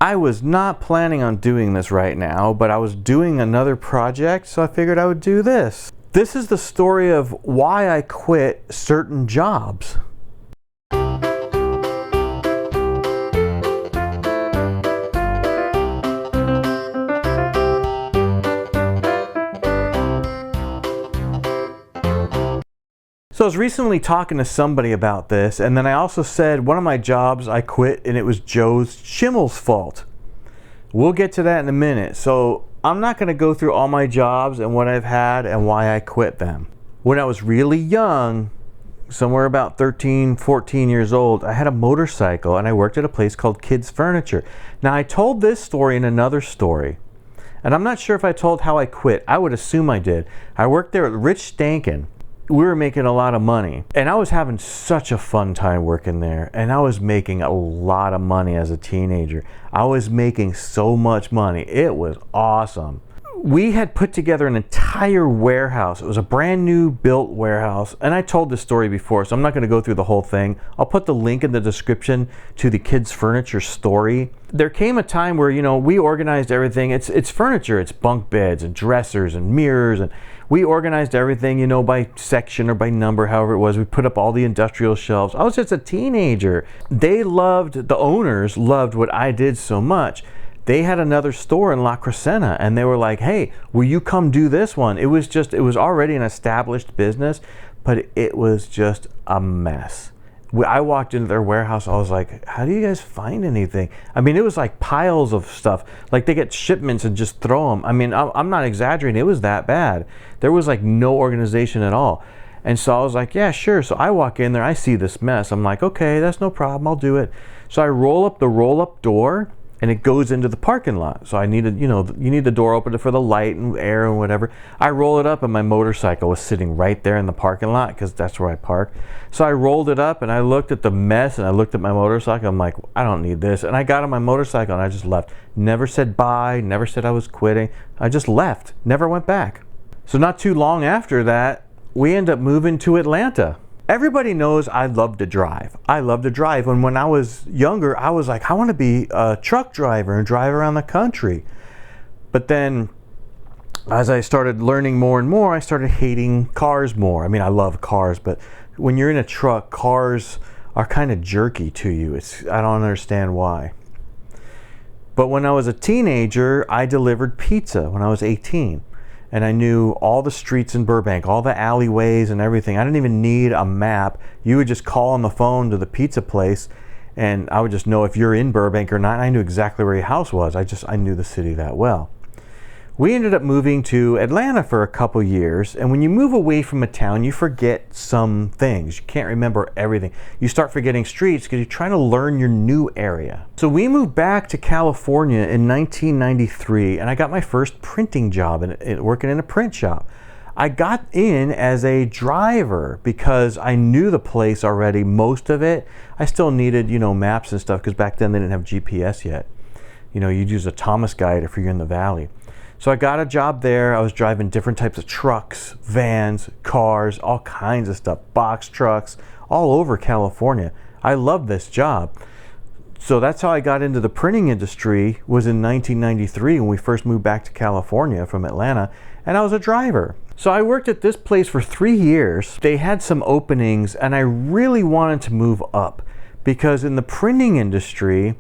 I was not planning on doing this right now, but I was doing another project, so I figured I would do this. This is the story of why I quit certain jobs. So I was recently talking to somebody about this, and then I also said one of my jobs I quit and it was Joe's Schimmel's fault. We'll get to that in a minute. So I'm not going to go through all my jobs and what I've had and why I quit them. When I was really young, somewhere about 13, 14 years old, I had a motorcycle and I worked at a place called Kids Furniture. Now I told this story in another story, and I'm not sure if I told how I quit. I would assume I did. I worked there at Rich Stankin. We were making a lot of money, and I was having such a fun time working there, and I was making a lot of money as a teenager. I was making so much money. It was awesome. We had put together an entire warehouse. It was a brand new built warehouse, and I told this story before, so I'm not going to go through the whole thing. I'll put the link in the description to the Kids Furniture story. There came a time where, we organized everything. It's furniture. It's bunk beds and dressers and mirrors, and we organized everything, by section or by number, however it was. We put up all the industrial shelves. I was just a teenager. The owners loved what I did so much. They had another store in La Crescenta, and they were like, hey, will you come do this one? It was already an established business, but it was just a mess. I walked into their warehouse, I was like, how do you guys find anything? I mean, it was like piles of stuff. Like they get shipments and just throw them. I mean, I'm not exaggerating. It was that bad. There was like no organization at all. And so I was like, yeah, sure. So I walk in there, I see this mess. I'm like, okay, that's no problem. I'll do it. So I roll up the roll-up door, and it goes into the parking lot. So I needed, you need the door open for the light and air and whatever. I roll it up, and my motorcycle was sitting right there in the parking lot because that's where I park. So I rolled it up, and I looked at the mess, and I looked at my motorcycle. I'm like, I don't need this. And I got on my motorcycle, and I just left. Never said bye, never said I was quitting. I just left, never went back. So not too long after that, we end up moving to Atlanta. Everybody knows I love to drive. I love to drive. And when I was younger, I was like, I want to be a truck driver and drive around the country. But then as I started learning more and more, I started hating cars more. I mean, I love cars, but when you're in a truck, cars are kind of jerky to you. I don't understand why. But when I was a teenager, I delivered pizza when I was 18. And I knew all the streets in Burbank, all the alleyways and everything. I didn't even need a map. You would just call on the phone to the pizza place, and I would just know if you're in Burbank or not. I knew exactly where your house was. I knew the city that well. We ended up moving to Atlanta for a couple years, and when you move away from a town, you forget some things. You can't remember everything. You start forgetting streets because you're trying to learn your new area. So we moved back to California in 1993, and I got my first printing job working in a print shop. I got in as a driver because I knew the place already, most of it. I still needed, maps and stuff because back then they didn't have GPS yet. You'd use a Thomas guide if you're in the valley. So I got a job there. I was driving different types of trucks, vans, cars, all kinds of stuff, box trucks, all over California. I loved this job. So that's how I got into the printing industry, was in 1993 when we first moved back to California from Atlanta, and I was a driver. So I worked at this place for 3 years. They had some openings, and I really wanted to move up because in the printing industry,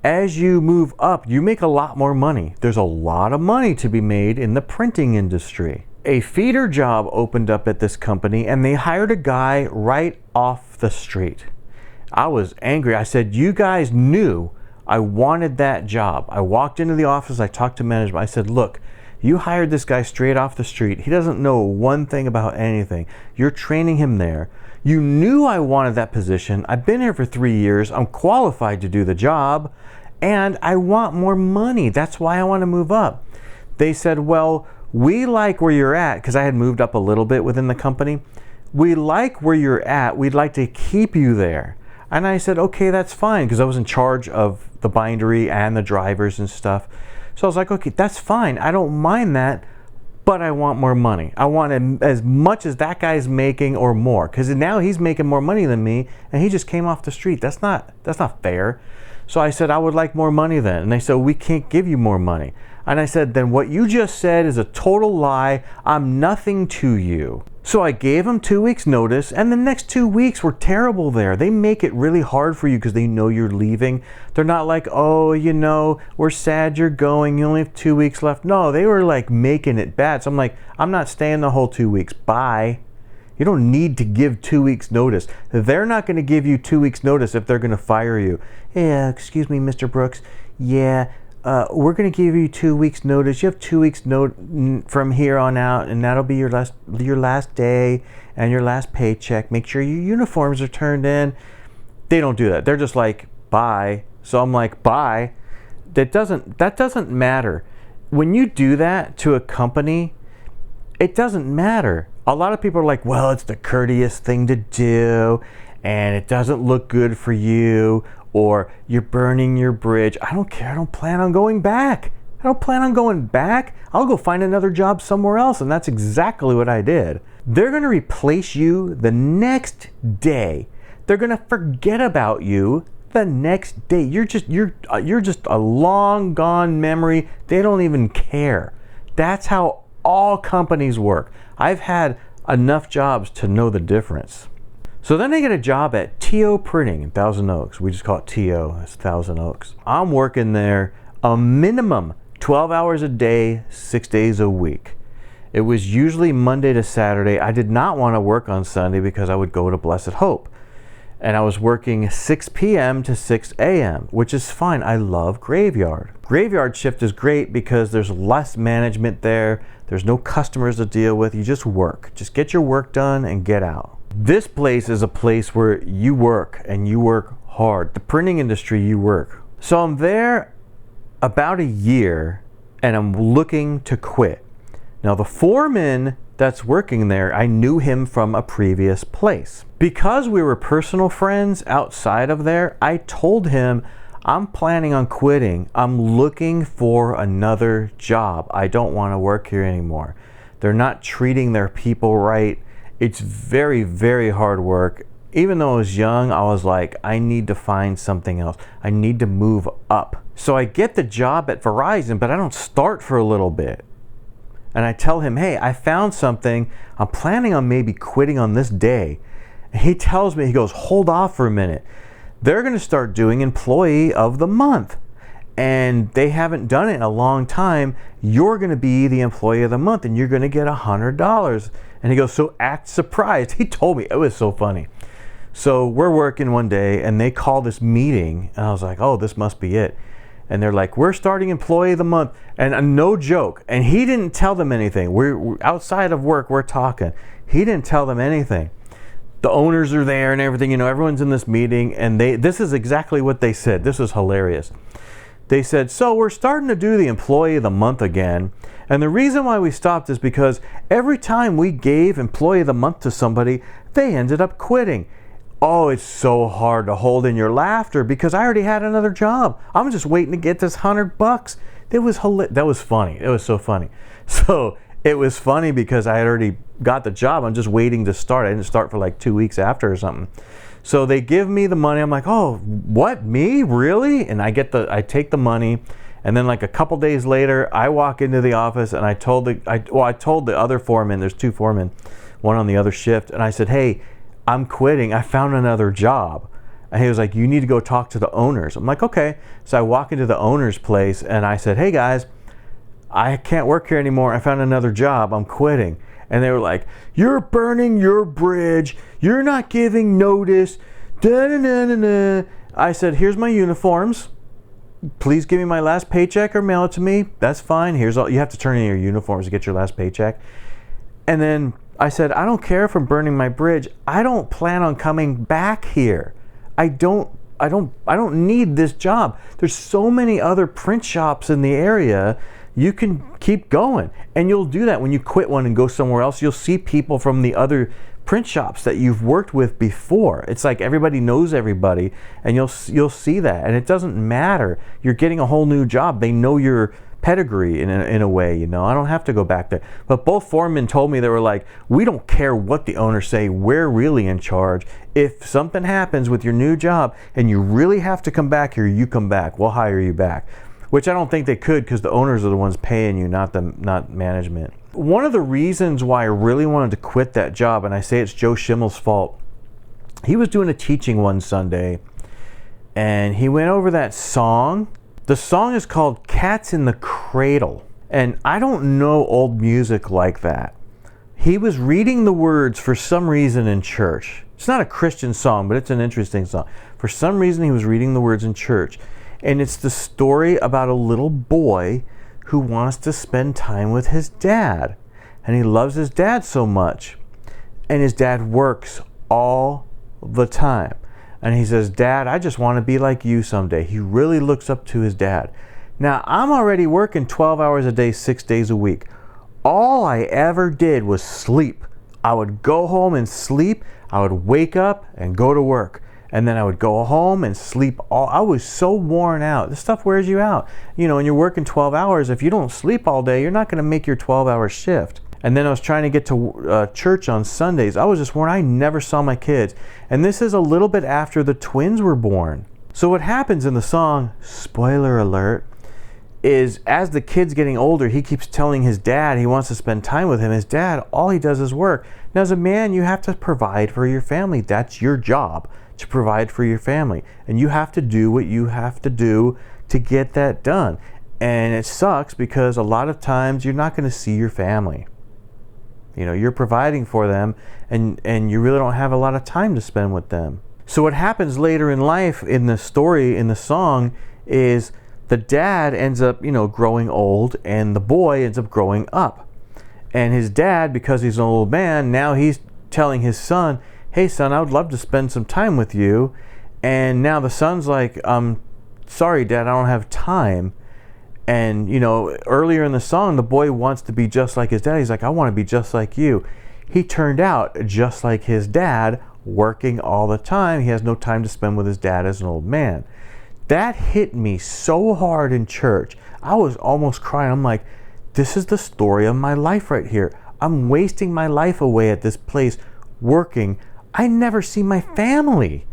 as you move up, you make a lot more money. There's a lot of money to be made in the printing industry. A feeder job opened up at this company, and they hired a guy right off the street. I was angry. I said, you guys knew I wanted that job. I walked into the office, I talked to management. I said, look, you hired this guy straight off the street. He doesn't know one thing about anything. You're training him there. You knew I wanted that position. I've been here for 3 years. I'm qualified to do the job, and I want more money. That's why I want to move up. They said, well, we like where you're at, because I had moved up a little bit within the company. We like where you're at. We'd like to keep you there. And I said, okay, that's fine, because I was in charge of the bindery and the drivers and stuff. So I was like, okay, that's fine. I don't mind that, but I want more money. I want as much as that guy's making or more, because now he's making more money than me, and he just came off the street. That's not fair. So I said, I would like more money then. And they said, we can't give you more money. And I said, then what you just said is a total lie. I'm nothing to you. So I gave them 2 weeks notice, and the next 2 weeks were terrible there. They make it really hard for you because they know you're leaving. They're not like, oh, you know, we're sad you're going. You only have 2 weeks left. No, they were like making it bad. So I'm like, I'm not staying the whole 2 weeks. Bye. You don't need to give 2 weeks notice. They're not going to give you 2 weeks notice if they're going to fire you. Hey, excuse me, Mr. Brooks. Yeah, we're going to give you 2 weeks notice. You have 2 weeks from here on out, and that'll be your last day and your last paycheck. Make sure your uniforms are turned in. They don't do that. They're just like, bye. So I'm like, bye. That doesn't matter. When you do that to a company, it doesn't matter. A lot of people are like, well, it's the courteous thing to do, and it doesn't look good for you, or you're burning your bridge. I don't care. I don't plan on going back. I'll go find another job somewhere else. And that's exactly what I did. They're going to replace you the next day. They're going to forget about you the next day. You're just a long gone memory. They don't even care. That's how all companies work. I've had enough jobs to know the difference. So then I get a job at T.O. Printing in Thousand Oaks. We just call it T.O. That's Thousand Oaks. I'm working there a minimum 12 hours a day, 6 days a week. It was usually Monday to Saturday. I did not want to work on Sunday because I would go to Blessed Hope. And I was working 6 p.m. to 6 a.m., which is fine. I love graveyard. Graveyard shift is great because there's less management there. There's no customers to deal with. You just work. Just get your work done and get out. This place is a place where you work, and you work hard. The printing industry, you work. So I'm there about a year, and I'm looking to quit. Now the foreman that's working there, I knew him from a previous place. Because we were personal friends outside of there, I told him, I'm planning on quitting. I'm looking for another job. I don't want to work here anymore. They're not treating their people right. It's very, very hard work. Even though I was young, I was like, I need to find something else. I need to move up. So I get the job at Verizon, but I don't start for a little bit. And I tell him, hey, I found something. I'm planning on maybe quitting on this day. And he tells me, he goes, hold off for a minute. They're going to start doing Employee of the Month. And they haven't done it in a long time. You're going to be the Employee of the Month, and you're going to get $100. And he goes, so act surprised. He told me. It was so funny. So we're working one day, and they call this meeting. And I was like, oh, this must be it. And they're like, we're starting Employee of the Month. And no joke. And he didn't tell them anything. We're outside of work, we're talking. He didn't tell them anything. The owners are there and everything, you know, everyone's in this meeting, and this is exactly what they said. This is hilarious. They said, so we're starting to do the Employee of the Month again. And the reason why we stopped is because every time we gave Employee of the Month to somebody, they ended up quitting. Oh, it's so hard to hold in your laughter because I already had another job. I'm just waiting to get this $100. That was funny. It was so funny. So it was funny because I had already got the job. I'm just waiting to start. I didn't start for like 2 weeks after or something. So they give me the money. I'm like, oh, what, me? Really? And I take the money. And then like a couple days later, I walk into the office and I told the other foreman, there's two foremen, one on the other shift. And I said, hey, I'm quitting. I found another job. And he was like, you need to go talk to the owners. I'm like, okay. So I walk into the owner's place and I said, hey guys, I can't work here anymore. I found another job. I'm quitting. And they were like, you're burning your bridge. You're not giving notice. Da-na-na-na-na. I said, here's my uniforms. Please give me my last paycheck or mail it to me. That's fine. Here's all. You have to turn in your uniforms to get your last paycheck. And then I said, I don't care if I'm burning my bridge. I don't plan on coming back here. I don't need this job. There's so many other print shops in the area. You can keep going, and you'll do that when you quit one and go somewhere else. You'll see people from the other print shops that you've worked with before. It's like everybody knows everybody, and you'll see that. And it doesn't matter. You're getting a whole new job. They know your pedigree in a way, you know. I don't have to go back there. But both foremen told me, they were like, we don't care what the owners say, we're really in charge. If something happens with your new job and you really have to come back here, you come back, we'll hire you back. Which I don't think they could, because the owners are the ones paying you, not management. One of the reasons why I really wanted to quit that job, and I say it's Joe Schimmel's fault, he was doing a teaching one Sunday and he went over that song. The song is called Cats in the Cradle. And I don't know old music like that. He was reading the words for some reason in church. It's not a Christian song, but it's an interesting song. For some reason, he was reading the words in church. And it's the story about a little boy who wants to spend time with his dad. And he loves his dad so much. And his dad works all the time. And he says, Dad, I just want to be like you someday. He really looks up to his dad. Now, I'm already working 12 hours a day, 6 days a week. All I ever did was sleep. I would go home and sleep. I would wake up and go to work. And then I would go home and sleep. I was so worn out. This stuff wears you out. You know, when you're working 12 hours, if you don't sleep all day, you're not going to make your 12-hour shift. And then I was trying to get to church on Sundays. I was just worn. I never saw my kids. And this is a little bit after the twins were born. So what happens in the song, spoiler alert, is as the kid's getting older, he keeps telling his dad he wants to spend time with him. His dad, all he does is work. Now, as a man, you have to provide for your family. That's your job, to provide for your family. And you have to do what you have to do to get that done. And it sucks because a lot of times you're not going to see your family. You know, you're providing for them and you really don't have a lot of time to spend with them. So what happens later in life in the story, in the song, is the dad ends up, you know, growing old and the boy ends up growing up. And his dad, because he's an old man, now he's telling his son, hey son, I would love to spend some time with you. And now the son's like, sorry Dad, I don't have time. And, you know, earlier in the song, the boy wants to be just like his dad. He's like, I want to be just like you. He turned out just like his dad, working all the time. He has no time to spend with his dad as an old man. That hit me so hard in church. I was almost crying. I'm like, this is the story of my life right here. I'm wasting my life away at this place working. I never see my family.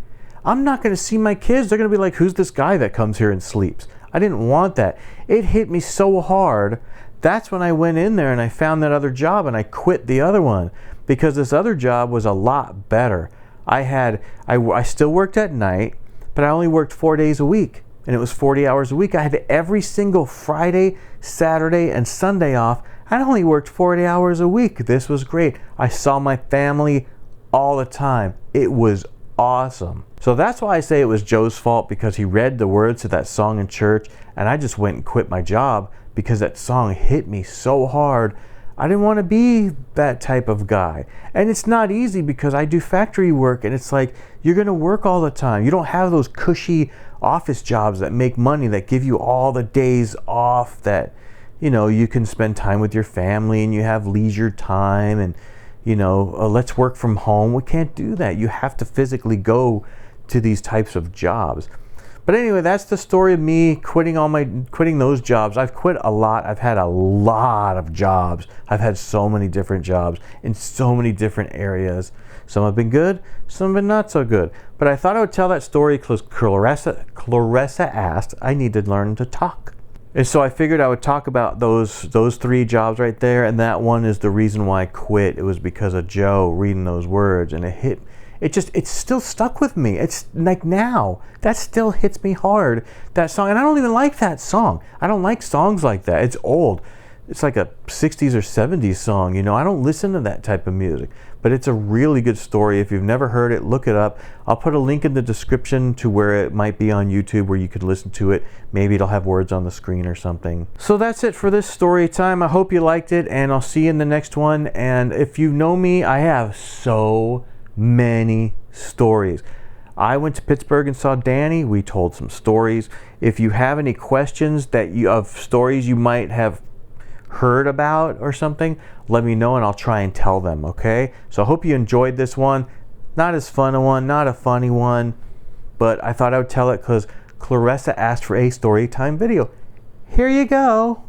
I'm not going to see my kids. They're going to be like, who's this guy that comes here and sleeps? I didn't want that. It hit me so hard. That's when I went in there and I found that other job and I quit the other one because this other job was a lot better. I still worked at night, but I only worked 4 days a week and it was 40 hours a week. I had every single Friday, Saturday, and Sunday off. I only worked 40 hours a week. This was great. I saw my family all the time. It was awesome. So that's why I say it was Joe's fault, because he read the words to that song in church and I just went and quit my job because that song hit me so hard. I didn't want to be that type of guy. And it's not easy because I do factory work and it's like you're going to work all the time. You don't have those cushy office jobs that make money, that give you all the days off, that, you know, you can spend time with your family and you have leisure time and, you know, let's work from home. We can't do that. You have to physically go to these types of jobs. But anyway, that's the story of me quitting those jobs. I've quit a lot. I've had a lot of jobs. I've had so many different jobs in so many different areas. Some have been good, some have been not so good. But I thought I would tell that story because Clarissa asked. I need to learn to talk. And so I figured I would talk about those 3 jobs right there, and that one is the reason why I quit. It was because of Joe reading those words, and it's still stuck with me. It's like now, that still hits me hard, that song. And I don't even like that song. I don't like songs like that. It's old. It's like a 60s or 70s song, you know. I don't listen to that type of music. But it's a really good story. If you've never heard it, look it up. I'll put a link in the description to where it might be on YouTube where you could listen to it. Maybe it'll have words on the screen or something. So that's it for this story time. I hope you liked it, and I'll see you in the next one. And if you know me, I have so many stories. I went to Pittsburgh and saw Danny. We told some stories. If you have any questions of stories you might have heard about or something, let me know and I'll try and tell them, okay? So I hope you enjoyed this one. Not as fun a one, not a funny one, but I thought I would tell it because Clarissa asked for a story time video. Here you go.